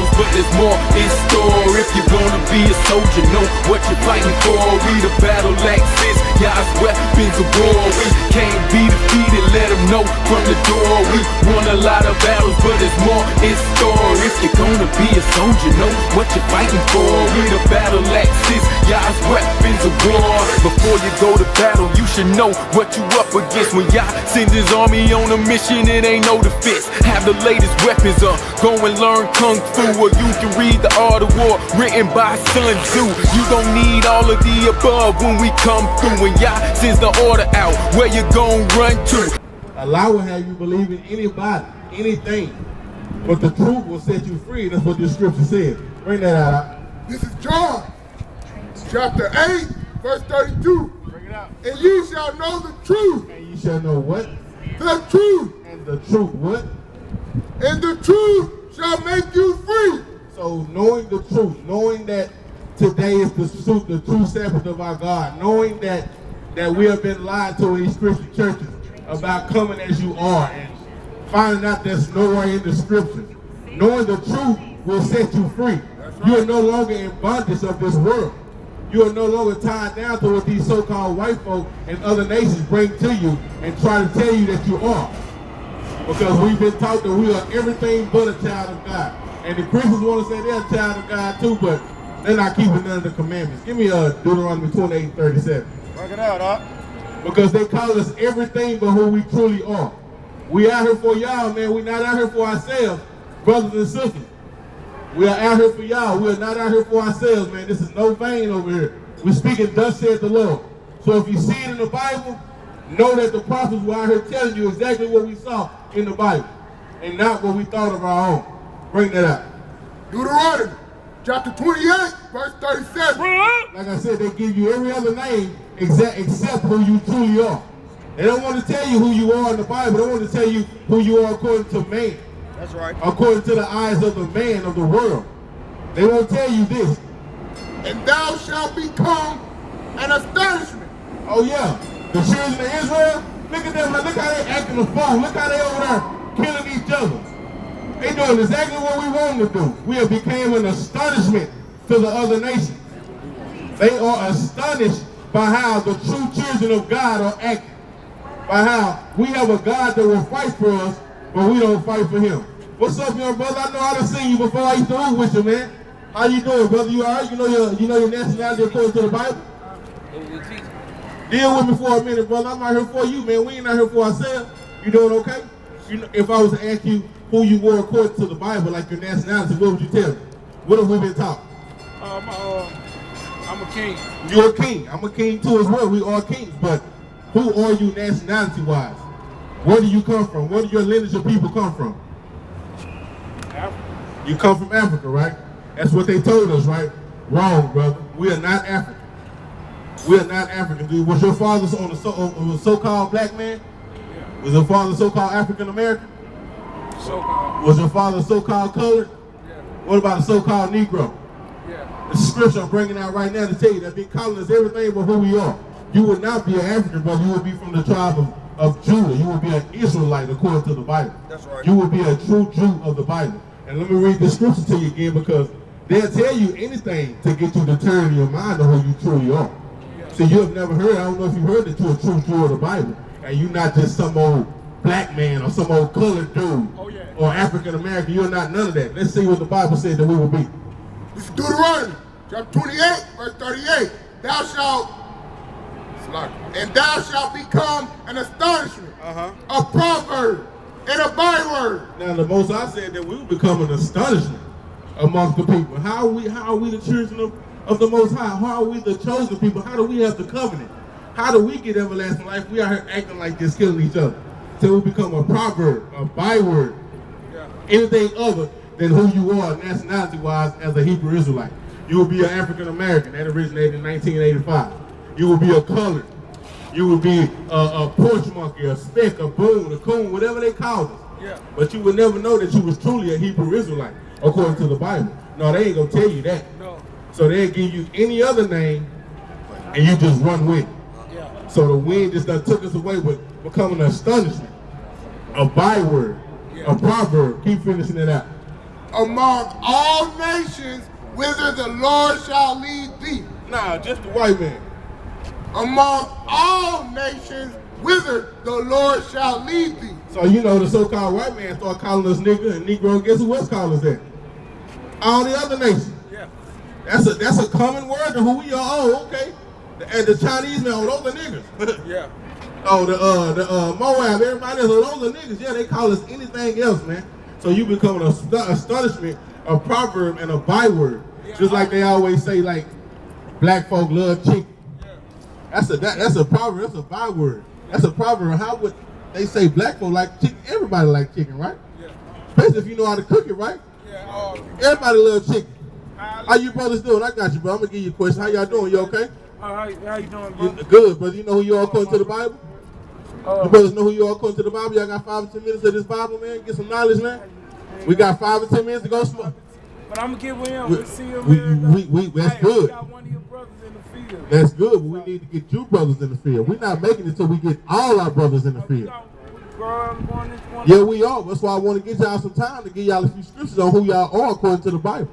battles, but there's more in store. If you're gonna be a soldier, know what you're fighting for. We the battle axes, Yah's weapons of war. We can't be defeated, let them know from the door. We won a lot of battles, but there's more in store. If you're gonna be a soldier, know what you're fighting for. We the battle axes, Yah's weapons of war. Before you go to battle, you should know what you up against. When Yah sends his army on a mission, it ain't no defense. Have the latest weapons up, go and learn Kung Fu, or you can read the Art of War written by Sun Tzu. You gon' need all of the above when we come through. When Yah sends the order out, where you gon' run to? Allah will have you believe in anybody, anything, but the truth will set you free. That's what this scripture says. Bring that out. This is John, chapter 8, verse 32. Bring it out. And ye shall know the truth. And ye shall know what? The truth. And the truth what? And the truth shall make you free. So knowing the truth, knowing that today is the true Sabbath of our God, knowing that we have been lied to in these Christian churches about coming as you are and finding out there's nowhere in the scriptures. Knowing the truth will set you free. You are no longer in bondage of this world. You are no longer tied down to what these so-called white folk and other nations bring to you and try to tell you that you are. Because we've been taught that we are everything but a child of God. And the Christians want to say they're a child of God too, but they're not keeping none of the commandments. Give me Deuteronomy 28:37. Work it out, huh? Because they call us everything but who we truly are. We out here for y'all, man. We're not out here for ourselves, brothers and sisters. We are out here for y'all. We are not out here for ourselves, man. This is no vain over here. We're speaking thus saith the Lord. So if you see it in the Bible, know that the prophets were out here telling you exactly what we saw in the Bible and not what we thought of our own. Bring that out. Deuteronomy, chapter 28, verse 37. Like I said, they give you every other name except who you truly are. They don't want to tell you who you are in the Bible. They want to tell you who you are according to man. That's right. According to the eyes of the man of the world. They won't tell you this. And thou shalt become an astonishment. Oh yeah, the children of Israel, look at them, look how they acting the fool. Look how they over there killing each other. They doing exactly what we want them to do. We have become an astonishment to the other nations. They are astonished by how the true children of God are acting. By how we have a God that will fight for us, but we don't fight for him. What's up, young brother? I know I done seen you before. I used to work with you, man. How you doing, brother? You all right? You know your nationality according to the Bible? Deal with me for a minute, brother. I'm out here for you, man. We ain't out here for ourselves. You doing okay? You know, if I was to ask you who you were according to the Bible, like your nationality, what would you tell me? What have we been taught? I'm a king. You're a king. I'm a king too as well. We are kings. But who are you nationality-wise? Where do you come from? Where do your lineage of people come from? Africa. You come from Africa, right? That's what they told us, right? Wrong, brother. We are not African. We are not African, dude. Was your father on a so-called black man? Yeah. Was your father so-called African-American? So-called. Was your father so-called colored? Yeah. What about a so-called Negro? Yeah. The scripture I'm bringing out right now to tell you that they're calling us everything but who we are. You would not be an African, brother. You would be from the tribe of Judah. You would be an Israelite according to the Bible. That's right. You would be a true Jew of the Bible. And let me read the scripture to you again, because they'll tell you anything to get you to turn your mind on who you truly are. So you have never heard, I don't know if you heard that you're a true Jew of the Bible, and you're not just some old black man or some old colored dude or African American. You're not none of that. Let's see what the Bible said that we will be. This is Deuteronomy, chapter 28, verse 38. And thou shalt become an astonishment, a proverb, and a byword. Now the Most High said that we will become an astonishment amongst the people. How are we the children of the Most High? How are we the chosen people? How do we have the covenant? How do we get everlasting life? We are here acting like this, killing each other. Till we become a proverb, a byword, anything other than who you are nationality-wise as a Hebrew Israelite. You will be an African American. That originated in 1985. You will be a colored. You will be a porch monkey, a speck, a boon, a coon, whatever they called us. Yeah. But you would never know that you was truly a Hebrew Israelite according to the Bible. No, they ain't gonna tell you that. No. So they'll give you any other name and you just run with it. Yeah. So the wind just done took us away with becoming an astonishment, a byword, a proverb. Keep finishing it out. among all nations whither the Lord shall lead thee. Nah, just the white man. Among all nations whither the Lord shall lead thee. So you know the so-called white man start calling us nigga and Negro. Guess who else calling us that? All the other nations. Yeah. That's a common word to who we are. Oh, okay. And the Chinese man, oh, those are niggas. Yeah. Oh, the Moab, everybody else, oh, those are niggas. Yeah, they call us anything else, man. So you become an astonishment, a proverb, and a byword. Just like they always say, like, black folk love chicken. That's a proverb, that's a byword. That's a proverb. How would they say black folk like chicken? Everybody like chicken, right? Yeah. Especially if you know how to cook it, right? Yeah. Everybody loves chicken. How you brothers doing? I got you, bro. I'm gonna give you a question. How y'all doing? You okay? How you doing, bro? Good, brother. You know who you are according to the Bible? You brothers know who you are according to the Bible? Y'all got 5 or 10 minutes of this Bible, man? Get some knowledge, man. We got 5 or 10 minutes to go smoke. But I'm gonna get with him. We see him. That's good. We got one of your brothers in the field. That's good, but we need to get you brothers in the field. We're not making it until we get all our brothers in the field. Yeah, we are. That's why I want to get y'all some time to give y'all a few scriptures on who y'all are according to the Bible.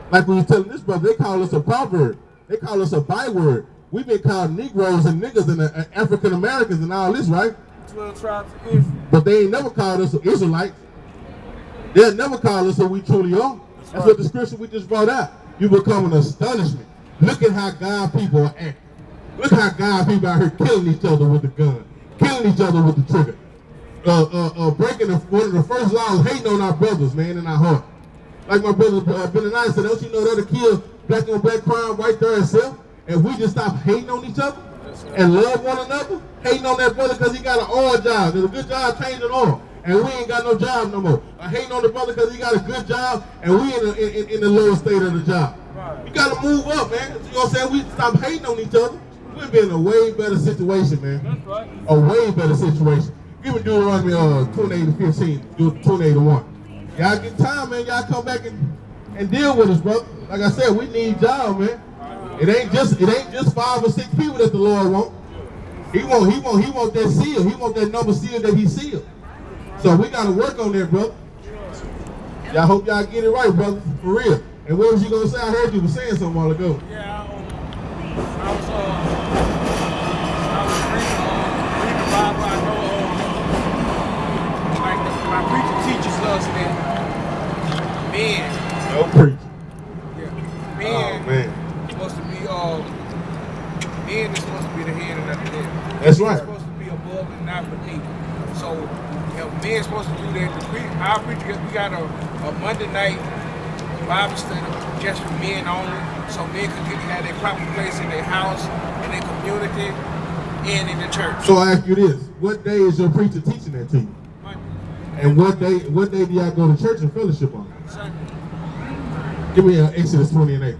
Like we were telling this brother, they call us a proverb. They call us a byword. We've been called Negroes and niggas and African Americans and all this, right? 12 tribes of Israel. But they ain't never called us Israelites. They'll never call us who we truly are. That's what the scripture we just brought out. You become an astonishment. Look at how God people are acting. Look how God people out here killing each other with the gun, killing each other with the trigger. Breaking one of the first laws, hating on our brothers, man, in our heart. Like my brother Benaniah said, don't you know that'll kill black on black crime right there itself? And we just stop hating on each other and love one another, hating on that brother because he got an oil job. There's a good job changing oil, and we ain't got no job no more. Hating on the brother because he got a good job, and we in the lower state of the job. You got to move up, man. You know what I'm saying? We stop hating on each other. We'll be in a way better situation, man. That's right. A way better situation. Give me Deuteronomy 28-15, 28-1. Y'all get time, man. Y'all come back and deal with us, brother. Like I said, we need y'all, man. It ain't just 5 or 6 people that the Lord want. He want that seal. He want that number seal that he sealed. So we gotta work on that, brother. Y'all hope y'all get it right, brother. For real. And what was you gonna say? I heard you were saying something a while ago. Yeah, I was reading the Bible. I know, like my preacher teaches us that men. No preacher. Yeah, men. Oh man. Supposed to be men is supposed to be the head and not the tail. That's right. They're supposed to be above and not beneath. So men supposed to do that. Our preacher, we got a Monday night Bible study just for men only, so men could have their proper place in their house, in their community, and in the church. So I ask you this: what day is your preacher teaching that to you? Monday. And what day do y'all go to church and fellowship on? Sunday. Give me Exodus 20:8.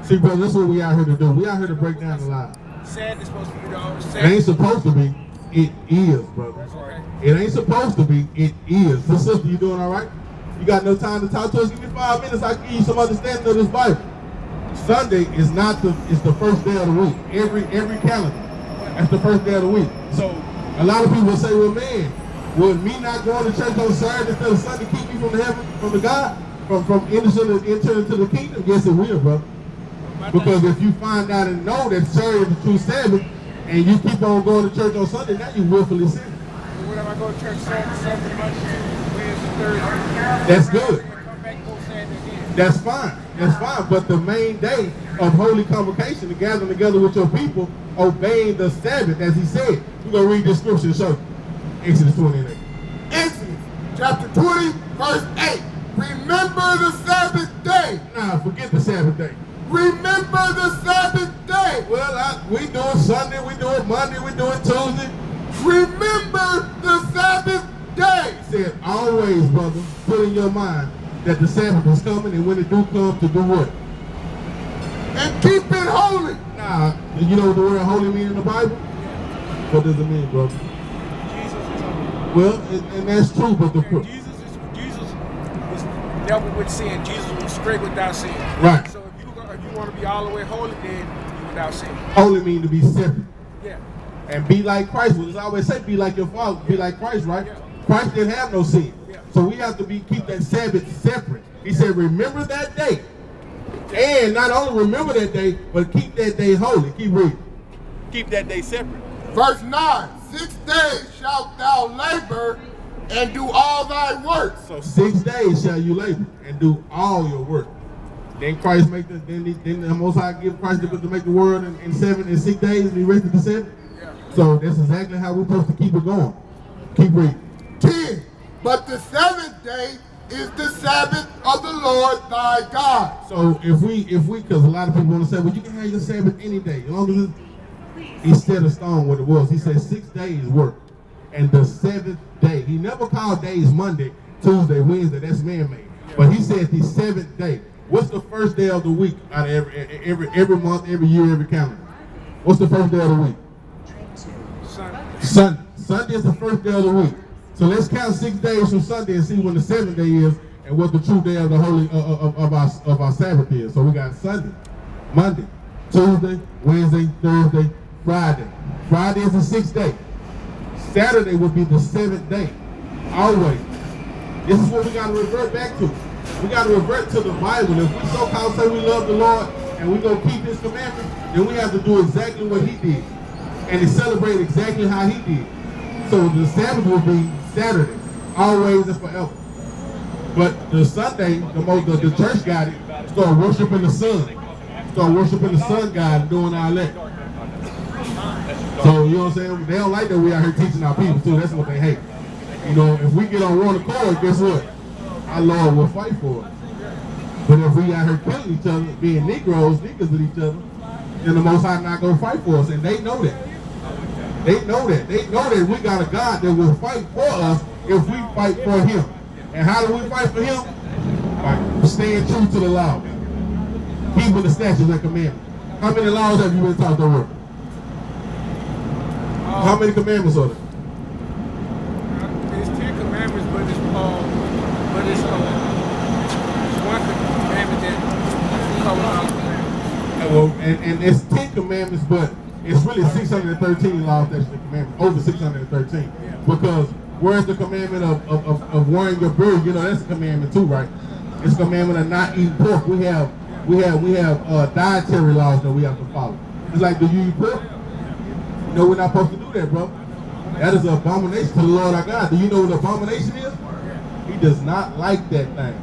See, brother, that's what we out here to do. We out here to break down the lie. Saturday's supposed to be the It ain't supposed to be. It is, brother. Okay. It ain't supposed to be. It is. So, sister, you doing all right? You got no time to talk to us? Give me 5 minutes. I can give you some understanding of this Bible. Sunday is it's the first day of the week. Every calendar, that's the first day of the week. So a lot of people say, well, man, would me not going to church on Saturday instead of Sunday keep me from heaven, from the God, from entering into the kingdom? Yes, it will, brother. Because if you find out and know that Saturday is the true Sabbath, and you keep on going to church on Sunday, now you willfully sin. Whenever I go to church Sunday, Monday, Wednesday, Thursday, that's good. come back, go Saturday again. That's fine. That's fine. But the main day of holy convocation, the gathering together with your people, obeying the Sabbath, as he said. We're going to read this scripture to show you. Exodus 28. Exodus chapter 20, verse 8. Remember the Sabbath day. Nah, forget the Sabbath day. Remember the Sabbath day. Well, we do it Sunday, we do it Monday, we do it Tuesday. Remember the Sabbath day. He said, always, brother, put in your mind that the Sabbath is coming, and when it do come, to do what? And keep it holy. Nah, you know what the word holy means in the Bible? What does it mean, brother? Jesus is holy. Well, and that's true, but the... Jesus was never with sin. Jesus was straight without sin. Right. So if you want to be all the way holy, then you without sin. Holy means to be separate. Yeah. And be like Christ. Well, I always say be like your Father, be like Christ, right? Yeah. Christ didn't have no sin. Yeah. So we have to keep that Sabbath separate. He said, remember that day. And not only remember that day, but keep that day holy. Keep reading. Keep that day separate. Verse 9, 6 days shalt thou labor and do all thy work. So 6 days shall you labor and do all your work. Then Christ make then the Most High give Christ to make the world in 6 days, and he rested the 7. So that's exactly how we're supposed to keep it going. Keep reading. 10, but the 7th day is the Sabbath of the Lord thy God. So if we, because a lot of people want to say, well, you can have your Sabbath any day, as long as he set a stone what it was. He said 6 days work, and the 7th day. He never called days Monday, Tuesday, Wednesday. That's man-made. But he said the 7th day. What's the first day of the week out of every month, every year, every calendar? What's the first day of the week? Sunday. Sunday is the first day of the week. So let's count 6 days from Sunday and see when the 7th day is and what the true day of the holy of our Sabbath is. So we got Sunday, Monday, Tuesday, Wednesday, Thursday, Friday. Friday is the 6th day. Saturday would be the 7th day. Always. This is what we got to revert back to. We got to revert to the Bible. If we so-called say we love the Lord and we go keep his commandments, then we have to do exactly what he did. And to celebrate exactly how he did. So the Sabbath will be Saturday, always and forever. But the Sunday, the church got it, start worshiping the sun. Start worshiping the sun god and doing all that. So, you know what I'm saying? They don't like that we out here teaching our people too. That's what they hate. You know, if we get on one accord, guess what? Our Lord will fight for us. But if we out here killing each other, being niggas with each other, then the Most High not going to fight for us. And they know that. They know that. They know that we got a God that will fight for us if we fight for him. And how do we fight for him? By staying true to the law. Keeping the statutes and commandments. How many laws have you been taught to work? How many commandments are there? It's 10 commandments, but it's one commandment that covers all commandments. Well, and it's 10 commandments, but it's really 613 laws, statutes, and commandments. Over 613. Because where's the commandment of wearing your beard? You know, that's a commandment too, right? It's a commandment of not eating pork. We have dietary laws that we have to follow. It's like, do you eat pork? No, we're not supposed to do that, bro. That is an abomination to the Lord our God. Do you know what abomination is? He does not like that thing.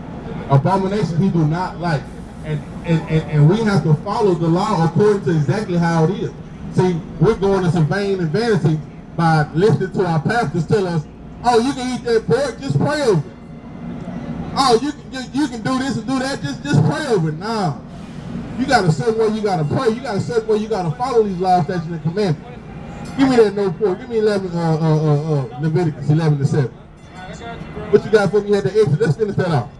Abomination he do not like. And we have to follow the law according to exactly how it is. See, we're going into vain and vanity by listening to our pastors tell us, oh, you can eat that pork, just pray over it. Oh, you can do this and do that, just pray over it. Nah. You got a certain way you got to pray. You got a certain way you got to follow these laws, statutes, and commandments. Give me that no pork. Give me Leviticus 11:7. What you got for me at the exit? Let's finish that out.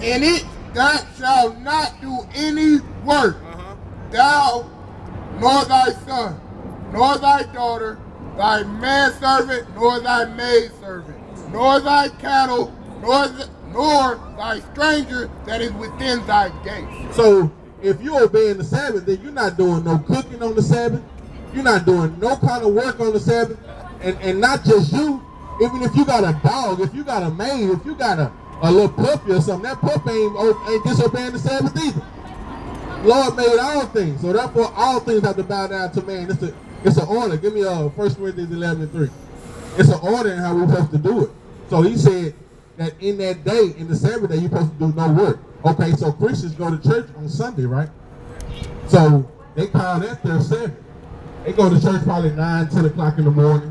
In it thou shalt not do any work, thou, nor thy son, nor thy daughter, thy manservant, nor thy maidservant, nor thy cattle, nor thy stranger that is within thy gates. So if you're obeying the Sabbath, then you're not doing no cooking on the Sabbath. You're not doing no kind of work on the Sabbath. And not just you. Even if you got a dog, if you got a maid, if you got a little puppy or something, that puppy ain't disobeying the Sabbath either. Lord made all things. So therefore all things have to bow down to man. It's an order. Give me 1 Corinthians 11:3. It's an order in how we're supposed to do it. So he said that in that day, in the Sabbath day, you're supposed to do no work. Okay, so Christians go to church on Sunday, right? So they call that their Sabbath. They go to church probably 9, 10 o'clock in the morning.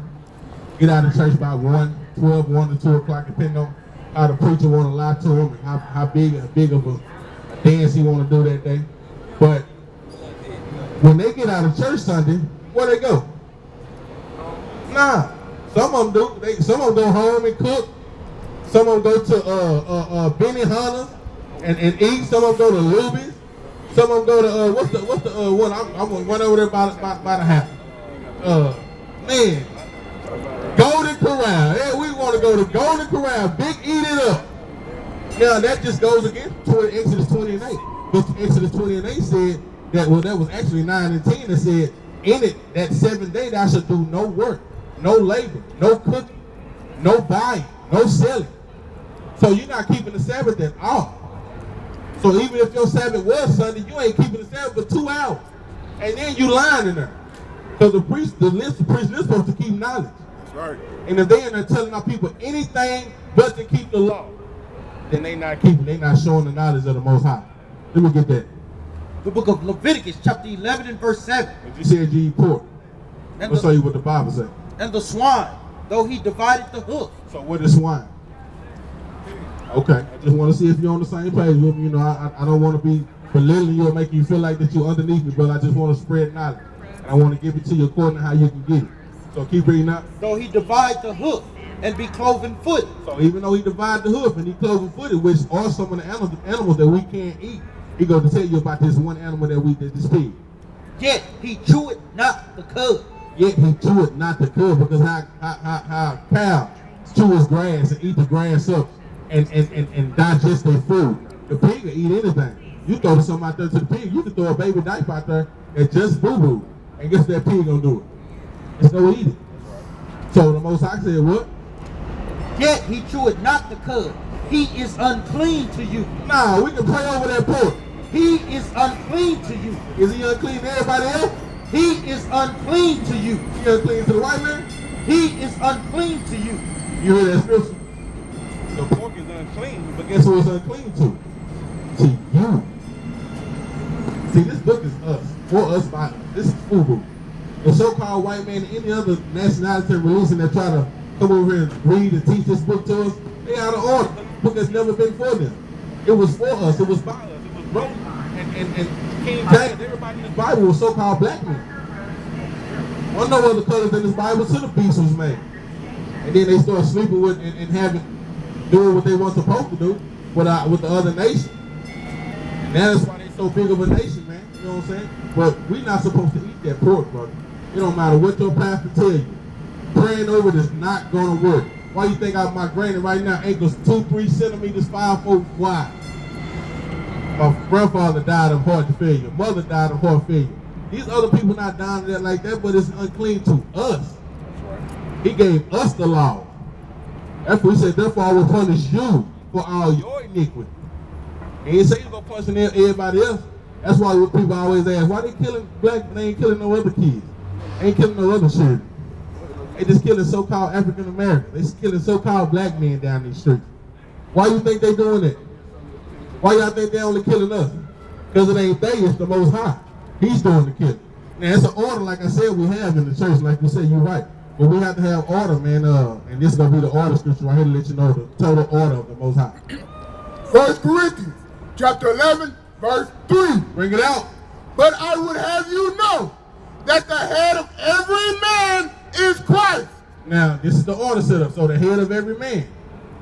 Get out of church by 1 to 2 o'clock, depending on how the preacher want to lie to them and how big of a dance he want to do that day. But when they get out of church Sunday, where they go? Nah, some of them do. Some of them go home and cook. Some of them go to Benihana and eat. Some of them go to Luby's. Some of them go to what's the one? I'm gonna run over there by the house. Man, Golden Corral. Yeah, we want to go to Golden Corral. Big eat it up. Now that just goes against Exodus 20 and 8. But Exodus 20 and 8 said that that was actually 9 and 10 that said in it that 7th day thou shalt do no work, no labor, no cooking, no buying, no selling. So you're not keeping the Sabbath at all. So even if your Sabbath was Sunday, you ain't keeping the Sabbath for 2 hours. And then you lying in there. Because the priest is supposed to keep knowledge. That's right. And if they in there telling our people anything but to keep the law, then they not showing the knowledge of the Most High. Let me get that. The book of Leviticus, chapter 11 and verse 7. If you said you eat pork, I'll show you what the Bible says. And the swine, though he divided the hoof. So what is swine? Okay, I just want to see if you're on the same page with me. You know, I don't want to be belittling you or making you feel like that you're underneath me, but I just want to spread knowledge. And I want to give it to you according to how you can get it. So keep reading up. Though he divide the hoof and be cloven footed. So even though he divide the hoof and he cloven footed, which are some of the animals that we can't eat, he going to tell you about this one animal that this pig. Yet he cheweth not the cud. Yet he cheweth not the cud, because how cow chew his grass and eat the grass up and digest their food. The pig will eat anything. You throw something out there to the pig, you can throw a baby diaper out there and just boo-boo. And guess what that pig gonna do it? It's gonna eat it. So the Most High said what? Yet he cheweth not the cud. He is unclean to you. Nah, we can pray over that pork. He is unclean to you. Is he unclean to everybody else? He is unclean to you. He unclean to the white man? He is unclean to you. You hear that scripture? The pork is unclean, but guess who it's unclean to? To you. See, this book is us. For us, by us. This is FUBU. The so-called white man and any other nationality and religion that try to come over here and read and teach this book to us, they out of order. This book has never been for them. It was for us. It was by us. It was wrote. And King James, everybody in this Bible was so-called black men. Well, no other colors in this Bible till the beast was made. And then they start sleeping with and doing what they weren't supposed to do with the other nation. And that's why they so big of a nation, man. You know what I'm saying? But we not supposed to eat that pork, brother. It don't matter what your pastor tell you. Praying over it is not gonna work. Why you think my granny right now ankles 2-3 centimeters 5 foot wide? My grandfather died of heart failure. Mother died of heart failure. These other people not dying of that like that, but it's unclean to us. He gave us the law. That's what he said, therefore I will punish you for all your iniquity. And he said he's gonna punish everybody else. That's why people always ask, why they killing black, but they ain't killing no other kids. They ain't killing no other children. They just killing so-called African Americans. They just killing so-called black men down these streets. Why you think they doing it? Why y'all think they only killing us? Because it ain't they, it's the Most High. He's doing the killing. Now it's an order, like I said, we have in the church, like you said, you're right. But we have to have order, man, and this is going to be the order scripture right here to let you know the total order of the Most High. 1 Corinthians, chapter 11, verse 3. Bring it out. But I would have you know that the head of every man is Christ. Now, this is the order set up. So the head of every man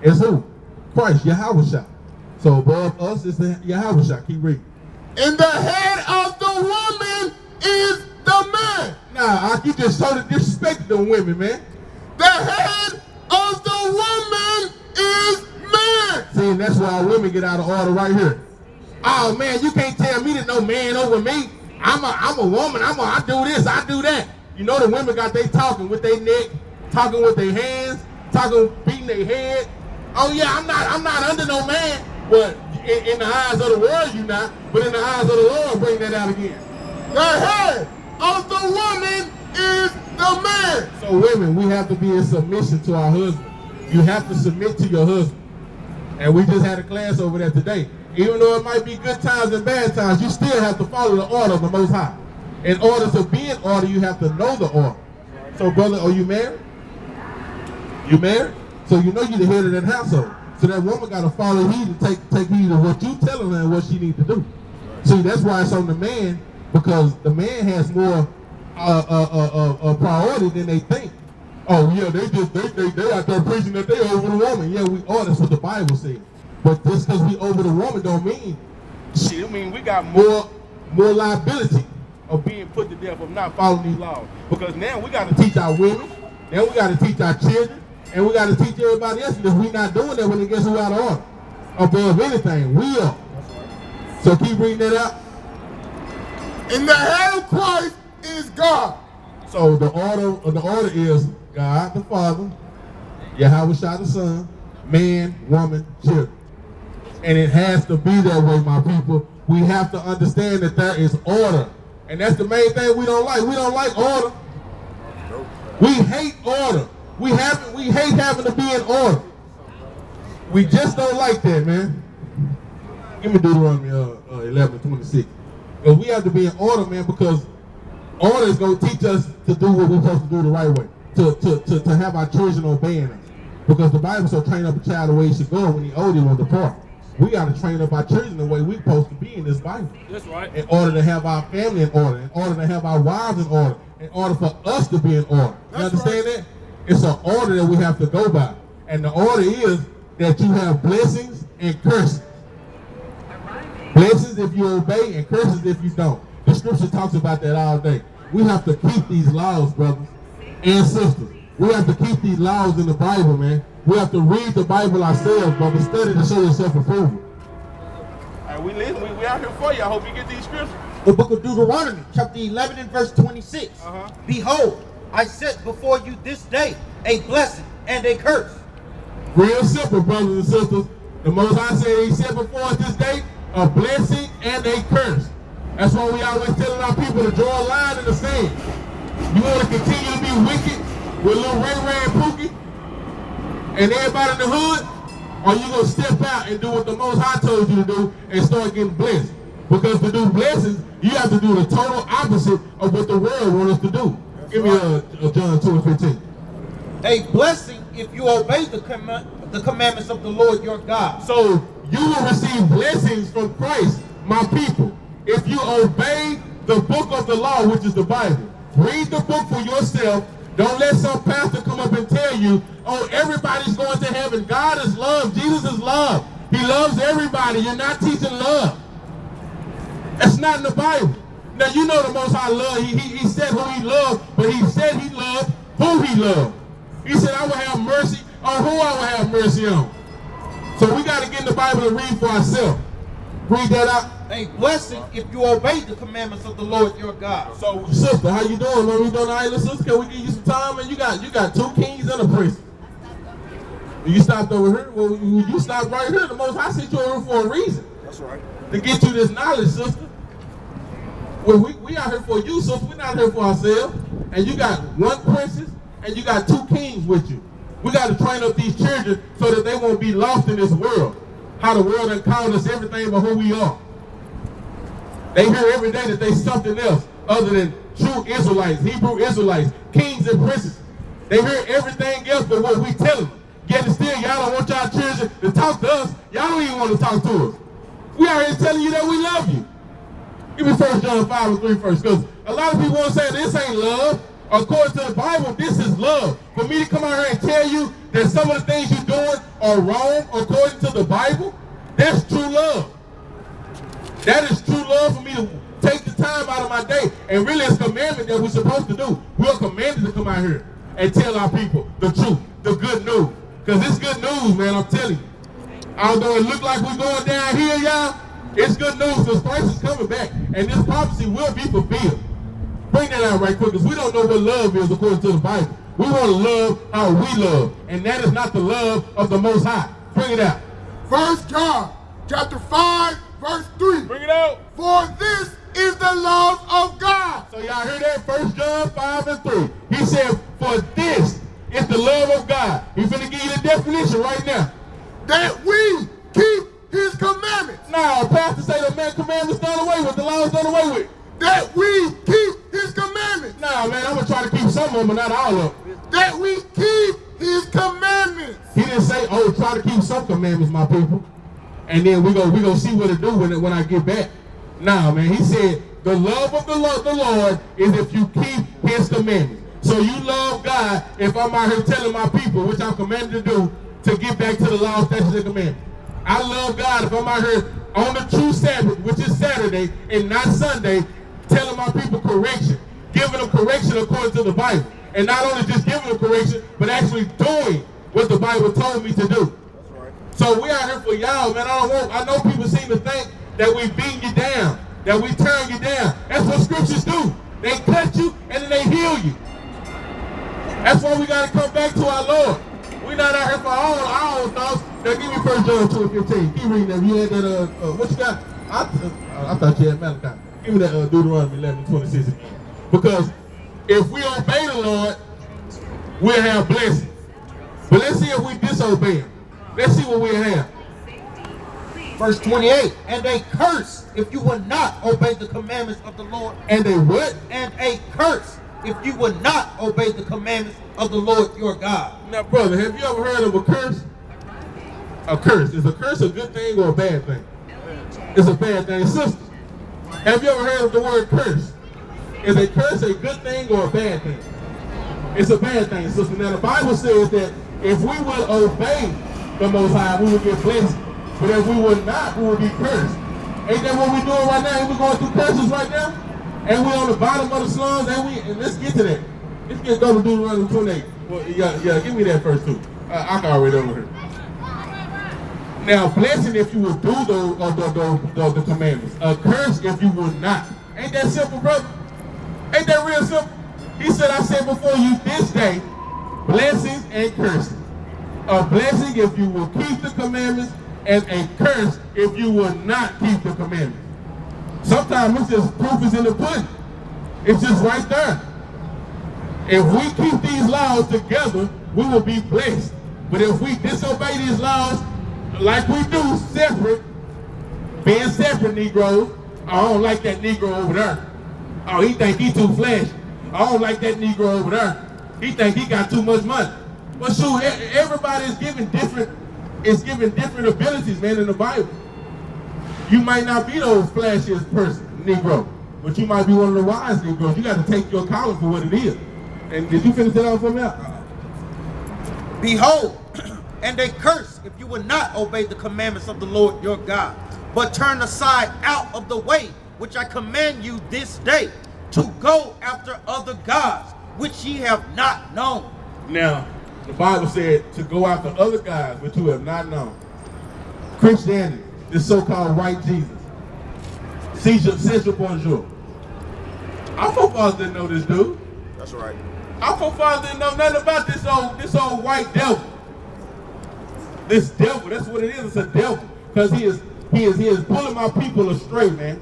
is who? Christ, Yahushua. So above us is the Yahushua. Keep reading. And the head of the woman is the man. Nah, you just totally disrespected the women, man. The head of the woman is man. See, and that's why women get out of order right here. Oh man, you can't tell me that no man over me. I'm a woman. I do this. I do that. You know the women got they talking with their neck, talking with their hands, talking beating their head. Oh yeah, I'm not under no man. But in the eyes of the world, you not. But in the eyes of the Lord, bring that out again. The head of the woman is the man. So women, we have to be in submission to our husband. You have to submit to your husband. And we just had a class over there today. Even though it might be good times and bad times, you still have to follow the order of the Most High. In order to be in order, you have to know the order. So brother, are you married? You married? So you know you're the head of that household. So that woman got to follow heed and take heed of what you telling her and what she needs to do. See, that's why it's on the man, because the man has more priority than they think. Oh yeah, they out there preaching that they over the woman. Yeah, we are. That's what the Bible says. But just because we over the woman don't mean shit. I mean, we got more liability of being put to death of not following these laws. Because now we got to teach our women, now we got to teach our children, and we got to teach everybody else. And if we not doing that, when it gets who out of order, above anything, we are. So keep reading that out. And the head of Christ is God. So the order is God the Father, Yahushua the Son, man, woman, children. And it has to be that way, my people. We have to understand that there is order. And that's the main thing we don't like. We don't like order. We hate order. We hate having to be in order. We just don't like that, man. Give me Deuteronomy 11:26. Because we have to be in order, man, because order is going to teach us to do what we're supposed to do the right way. To have our children obeying us. Because the Bible says train up a child the way he should go, and when he old, he won't depart. We got to train up our children the way we're supposed to be in this Bible. That's right. In order to have our family in order, in order to have our wives in order, in order for us to be in order. You understand that? It's an order that we have to go by. And the order is that you have blessings and curses. Blessings if you obey and curses if you don't. The scripture talks about that all day. We have to keep these laws, brothers and sisters. We have to keep these laws in the Bible, man. We have to read the Bible ourselves, brother. Study to show yourself approval. All right, we listen. We out here for you. I hope you get these scriptures. The book of Deuteronomy, chapter 11 and verse 26. Behold, I set before you this day a blessing and a curse. Real simple, brothers and sisters. The Most High said he set before us this day a blessing and a curse. That's why we always telling our people to draw a line in the sand. You want to continue to be wicked with little Ray Ray and Pookie and everybody in the hood, or you going to step out and do what the Most High told you to do and start getting blessed? Because to do blessings, you have to do the total opposite of what the world wants us to do. Give me John 2:15. A blessing if you obey the commandments of the Lord your God. So you will receive blessings from Christ, my people, if you obey the book of the law, which is the Bible. Read the book for yourself. Don't let some pastor come up and tell you, oh, everybody's going to heaven. God is love. Jesus is love. He loves everybody. You're not teaching love. That's not in the Bible. Now, you know the Most High love. He said who he loved, but he said he loved who he loved. He said, I will have mercy on who I will have mercy on. So we got to get in the Bible and read for ourselves. Read that out. A blessing if you obey the commandments of the Lord your God. So, sister, how you doing? Man, you doing all right, sister? Can we give you some time? And you got 2 kings and a prince. You stopped over here. Well, you stopped right here. The Most High sent you over for a reason. That's right. To get you this knowledge, sister. Well, we out here for you, sister. We're not here for ourselves. And you got 1 princess and you got 2 kings with you. We got to train up these children so that they won't be lost in this world. How the world has called us everything but who we are. They hear every day that they something else other than true Israelites, Hebrew Israelites, kings and princes. They hear everything else but what we tell them. Yet still, y'all don't want y'all children to talk to us. Y'all don't even want to talk to us. We are here telling you that we love you. Give me 1 John 5:3 first, because a lot of people want to say this ain't love. According to the Bible, this is love. For me to come out here and tell you that some of the things you're doing are wrong according to the Bible, that's true love. That is true love for me to take the time out of my day. And really it's a commandment that we're supposed to do. We're commanded to come out here and tell our people the truth, the good news. Because it's good news, man, I'm telling you. Although it look like we're going down here, y'all, it's good news because Christ is coming back. And this prophecy will be fulfilled. Bring that out right quick because we don't know what love is according to the Bible. We want to love how we love. And that is not the love of the Most High. Bring it out. 1 John chapter 5, verse 3. Bring it out. For this is the love of God. So y'all hear that? 1 John 5:3. He said, for this is the love of God. He's going to give you the definition right now. That we keep his commandments. Now, pastor say the man commandments done away with, the law is done away with. That we keep his commandments. Nah, man, I'm going to try to keep some of them, but not all of them. That we keep his commandments. He didn't say, oh, try to keep some commandments, my people. And then we gonna see what it do when I get back. Nah, man, he said, the love of the Lord is if you keep his commandments. So you love God if I'm out here telling my people, which I'm commanded to do, to get back to the law, statutes, and commandments. I love God if I'm out here on the true Sabbath, which is Saturday and not Sunday, telling my people correction, giving them correction according to the Bible. And not only just giving them correction, but actually doing what the Bible told me to do. That's right. So we out here for y'all, man. I know people seem to think that we beat you down, that we turn you down. That's what scriptures do. They cut you and then they heal you. That's why we got to come back to our Lord. We're not out here for our own thoughts. Now give me 1 John 2:15. Keep reading that. You had that, what you got? I thought you had Malachi. Give me that Deuteronomy 11:26 again. Because if we obey the Lord, we'll have blessings. But let's see if we disobey him. Let's see what we'll have. Verse 28, and a curse if you will not obey the commandments of the Lord. And a what? And a curse if you will not obey the commandments of the Lord your God. Now, brother, have you ever heard of a curse? A curse. Is a curse a good thing or a bad thing? It's a bad thing. Sister, have you ever heard of the word curse? Is a curse a good thing or a bad thing? It's a bad thing, sister. Now, the Bible says that if we will obey the Most High, we will get blessed. But if we will not, we will be cursed. Ain't that what we're doing right now? Ain't we going through curses right now? And we on the bottom of the slums, and let's get to that. Let's go to Deuteronomy 28. Well, yeah, give me that first too. I can already over here. Now, blessing if you will do the commandments. A curse if you will not. Ain't that simple, brother? Ain't that real simple? He said, I said before you this day, blessings and curses. A blessing if you will keep the commandments, and a curse if you will not keep the commandments. Sometimes it's just proof is in the pudding. It's just right there. If we keep these laws together, we will be blessed. But if we disobey these laws like we do, separate, being separate Negroes, I don't like that Negro over there. Oh, he think he too flashy. I don't like that Negro over there. He think he got too much money. But shoot, everybody is given different abilities, man, in the Bible. You might not be the flashiest person, Negro, but you might be one of the wise Negroes. You got to take your collar for what it is. And did you finish that off for me? Behold, and a curse if you will not obey the commandments of the Lord your God, but turn aside out of the way which I command you this day, to go after other gods, which ye have not known. Now, the Bible said to go after other gods which you have not known. Christianity, this so-called white Jesus. Cesar Bonjour. Our forefathers didn't know this dude. That's right. Our forefathers didn't know nothing about this old white devil. This devil, that's what it is. It's a devil. Because he is pulling my people astray, man.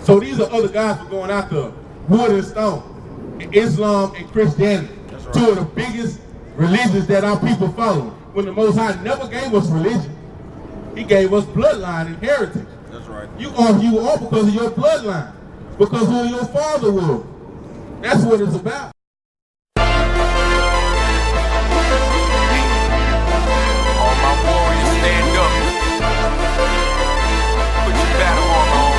So these are other guys who are going after wood and stone. Islam and Christianity. That's right. Two of the biggest religions that our people follow. When the Most High never gave us religion, he gave us bloodline and heritage. That's right. You are because of your bloodline. Because of who your father was. That's what it's about. All my warriors stand up. Put your battle armor on.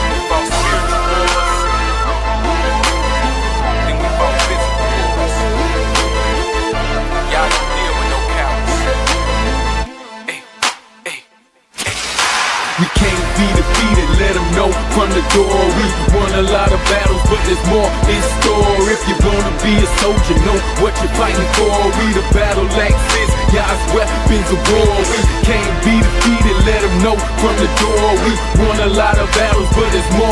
We fought spiritual wars. Then we fought physical wars. Y'all don't deal with no cowards. We can't be defeated, let them know from the door. We won a lot of battles, but there's more in store. If you're gonna be a soldier, know what you're fighting for. We the battle axes, Yah's weapons of war. We can't be defeated, let them know from the door. We won a lot of battles, but there's more